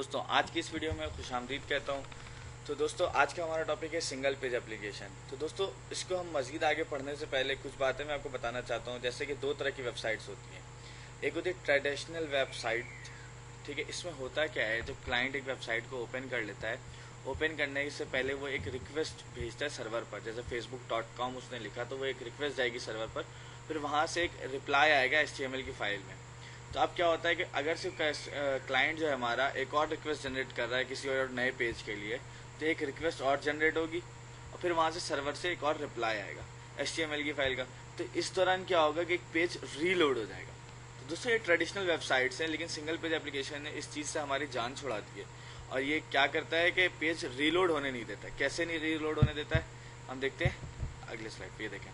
दोस्तों, आज की इस वीडियो में खुशामदीद कहता हूँ। तो दोस्तों, आज का हमारा टॉपिक है सिंगल पेज एप्लीकेशन। तो दोस्तों, इसको हम मज़ीद आगे पढ़ने से पहले कुछ बातें मैं आपको बताना चाहता हूँ। जैसे कि दो तरह की वेबसाइट्स होती हैं। एक होती है ट्रेडिशनल वेबसाइट, ठीक है। इसमें होता क्या है, जब क्लाइंट एक वेबसाइट को ओपन कर लेता है, ओपन करने से पहले वो एक रिक्वेस्ट भेजता है सर्वर पर। जैसे facebook.com उसने लिखा तो वो एक रिक्वेस्ट जाएगी सर्वर पर, फिर वहाँ से एक रिप्लाई आएगा HTML की फाइल में। तो अब क्या होता है कि अगर सिर्फ क्लाइंट जो है हमारा एक और रिक्वेस्ट जनरेट कर रहा है किसी और नए पेज के लिए, तो एक रिक्वेस्ट और जनरेट होगी और फिर वहाँ से सर्वर से एक और रिप्लाई आएगा HTML की फाइल का। तो इस दौरान क्या होगा कि एक पेज रीलोड हो जाएगा। तो दोस्तों, ये ट्रेडिशनल वेबसाइट्स हैं, लेकिन सिंगल पेज एप्लीकेशन ने इस चीज़ से हमारी जान छुड़ाती है। और ये क्या करता है कि पेज रीलोड होने नहीं देता। कैसे नहीं रीलोड होने देता है, हम देखते हैं अगले स्लाइड पे। ये देखें,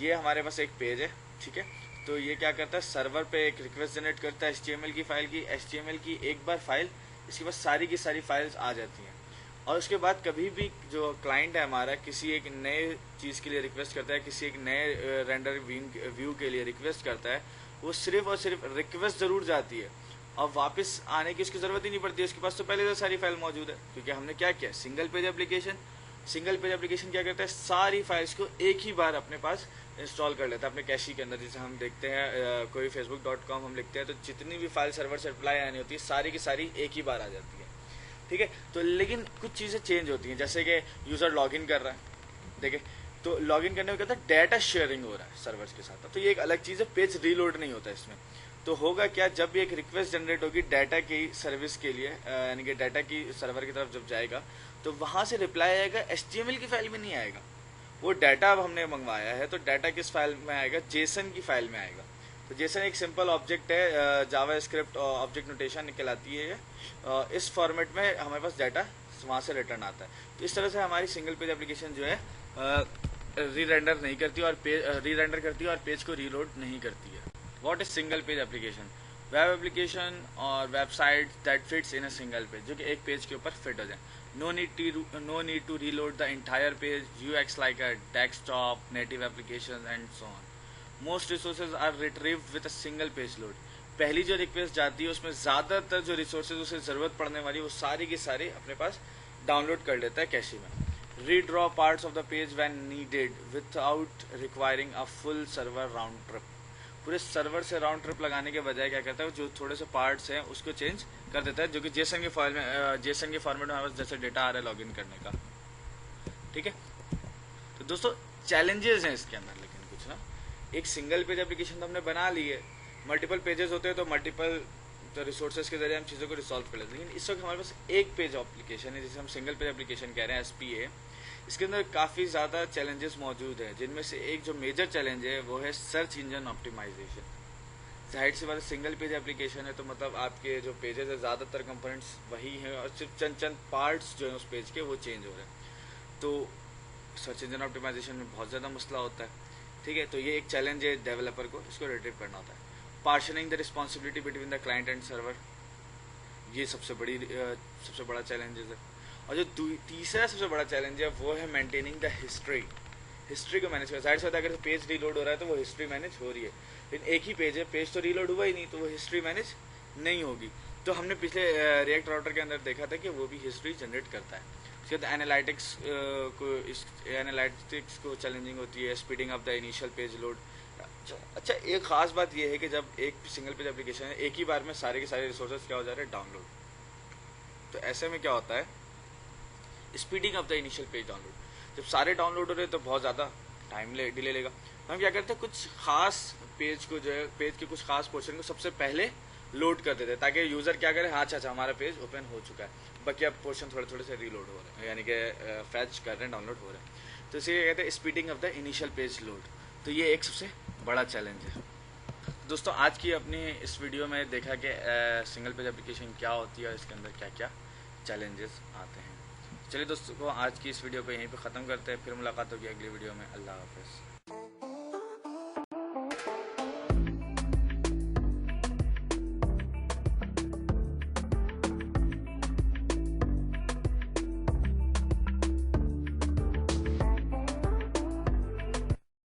ये हमारे पास एक पेज है, ठीक है। तो ये क्या करता है, सर्वर पे एक रिक्वेस्ट जनरेट करता है HTML की फाइल की। HTML की एक बार फाइल, इसके बाद सारी की सारी फाइल्स आ जाती हैं। और उसके बाद कभी भी जो क्लाइंट है हमारा किसी एक नए चीज़ के लिए रिक्वेस्ट करता है, किसी एक नए रेंडर व्यू के लिए रिक्वेस्ट करता है, वो सिर्फ और सिर्फ रिक्वेस्ट ज़रूर जाती है और वापस आने की उसकी ज़रूरत ही नहीं पड़ती है। उसके पास तो पहले से सारी फाइल मौजूद है, क्योंकि हमने क्या किया, सिंगल पेज एप्लीकेशन क्या करता है, सारी फाइल्स को एक ही बार अपने पास इंस्टॉल कर लेता है अपने कैशी के अंदर। जैसे हम देखते हैं कोई facebook.com हम लिखते हैं तो जितनी भी फाइल सर्वर से रिप्लाई आनी होती है सारी की सारी एक ही बार आ जाती है, ठीक है। तो लेकिन कुछ चीज़ें चेंज होती हैं, जैसे कि यूज़र लॉगिन कर रहा है, देखें, तो लॉगिन करने में क्या होता है, डाटा शेयरिंग हो रहा है सर्वर्स के साथ। तो ये एक अलग चीज़ है, पेज रीलोड नहीं होता इसमें। तो होगा क्या, जब भी एक रिक्वेस्ट जनरेट होगी डाटा की सर्विस के लिए, यानी कि डाटा की सर्वर की तरफ जब जाएगा, तो वहाँ से रिप्लाई आएगा, HTML की फाइल में नहीं आएगा। वो डाटा अब हमने मंगवाया है तो डाटा किस फाइल में आएगा, जेसन की फाइल में आएगा। तो जेसन एक सिंपल ऑब्जेक्ट है, जावा स्क्रिप्ट ऑब्जेक्ट नोटेशन निकलाती है। इस फॉर्मेट में हमारे पास डाटा वहाँ से रिटर्न आता है। तो इस तरह से हमारी सिंगल पेज एप्लीकेशन जो है री रेंडर नहीं करती और री रेंडर करती है और पेज को रीलोड नहीं करती है। What is single page application? Web application और website that fits in a single page, जो कि एक पेज के ऊपर फिट हो जाए। No need to reload the entire page. View acts like a desktop, native applications and so on. Most resources are retrieved with a single page load. पहली जो request जाती है उसमें ज़्यादातर जो रिसोर्सेज उसे ज़रूरत पड़ने वाली वो सारी की सारी अपने पास डाउनलोड कर लेता है कैशी में। Redraw parts of the page when needed without requiring a full server round trip. पूरे सर्वर से राउंड ट्रिप लगाने के बजाय क्या करता है, जो थोड़े से पार्ट्स हैं उसको चेंज कर देता है, जो कि जेसन की फाइल में, जेसन के फॉर्मेट में हमारे पास जैसे डेटा आ रहा है लॉगिन करने का, ठीक है। तो दोस्तों, चैलेंजेस हैं इसके अंदर, लेकिन कुछ ना, एक सिंगल पेज एप्लीकेशन तो हमने बना ली है, मल्टीपल पेजेस होते हैं तो मल्टीपल रिसोर्सेज के जरिए हम चीज़ों को रिसॉल्व कर लेते हैं। लेकिन इस वक्त हमारे पास एक पेज एप्लीकेशन है जिसे हम सिंगल पेज एप्लीकेशन कह रहे हैं, SPA। इसके अंदर काफ़ी ज़्यादा चैलेंजेस मौजूद हैं, जिनमें से एक जो मेजर चैलेंज है वो है सर्च इंजन ऑप्टिमाइजेशन। जाहिर सी बात है, सिंगल पेज एप्लीकेशन है तो मतलब आपके जो पेजेस है ज़्यादातर कंपोनेंट्स वही हैं और सिर्फ चंद पार्ट्स जो हैं उस पेज के वो चेंज हो रहे हैं। तो सर्च इंजन ऑप्टिमाइजेशन में बहुत ज़्यादा मसला होता है, ठीक है। तो ये एक चैलेंज है डेवलपर को, इसको रिट्रीव करना होता है। Partitioning the responsibility between the client and server, ये सबसे बड़ा चैलेंज है। और जो तीसरा सबसे बड़ा चैलेंज है वो है मेंटेनिंग द हिस्ट्री को मैनेज करना। जाहिर सी बात है, अगर पेज रीलोड हो रहा है तो वो हिस्ट्री मैनेज हो रही है, लेकिन एक ही पेज है, पेज तो रीलोड हुआ ही नहीं, तो वो हिस्ट्री मैनेज नहीं होगी। तो हमने पिछले रिएक्ट राउटर के अंदर देखा था कि वो भी हिस्ट्री जनरेट करता है। उसके बाद एनालिटिक्स को चैलेंजिंग होती है, speeding up the initial page load. अच्छा, एक खास बात यह है कि जब एक सिंगल पेज एप्लीकेशन है, एक ही बार में सारे के सारे रिसोर्सेज क्या हो जा रहे हैं, डाउनलोड। तो ऐसे में क्या होता है, speeding of the initial page download. जब सारे डाउनलोड हो रहे हैं तो बहुत ज़्यादा टाइम डिले लेगा। हम क्या करते हैं, कुछ खास पेज को जो है, पेज के कुछ खास पोर्शन को सबसे पहले लोड कर देते हैं ताकि यूज़र क्या करे, हाँ अच्छा हमारा पेज ओपन हो चुका है, बाकी अब पोर्शन थोड़े थोड़े से रीलोड हो रहे हैं, यानी कि फैच कर रहे हैं, डाउनलोड हो रहे हैं। तो इसे कहते हैं speeding of the initial page load. तो ये एक सबसे बड़ा चैलेंज है। दोस्तों, आज की अपनी इस वीडियो में देखा कि सिंगल पेज एप्लीकेशन क्या होती है और इसके अंदर क्या क्या चैलेंजेस आते हैं। चलिए दोस्तों, आज की इस वीडियो को यहीं पे ख़त्म करते हैं, फिर मुलाकात होगी अगली वीडियो में। अल्लाह हाफ़िज़।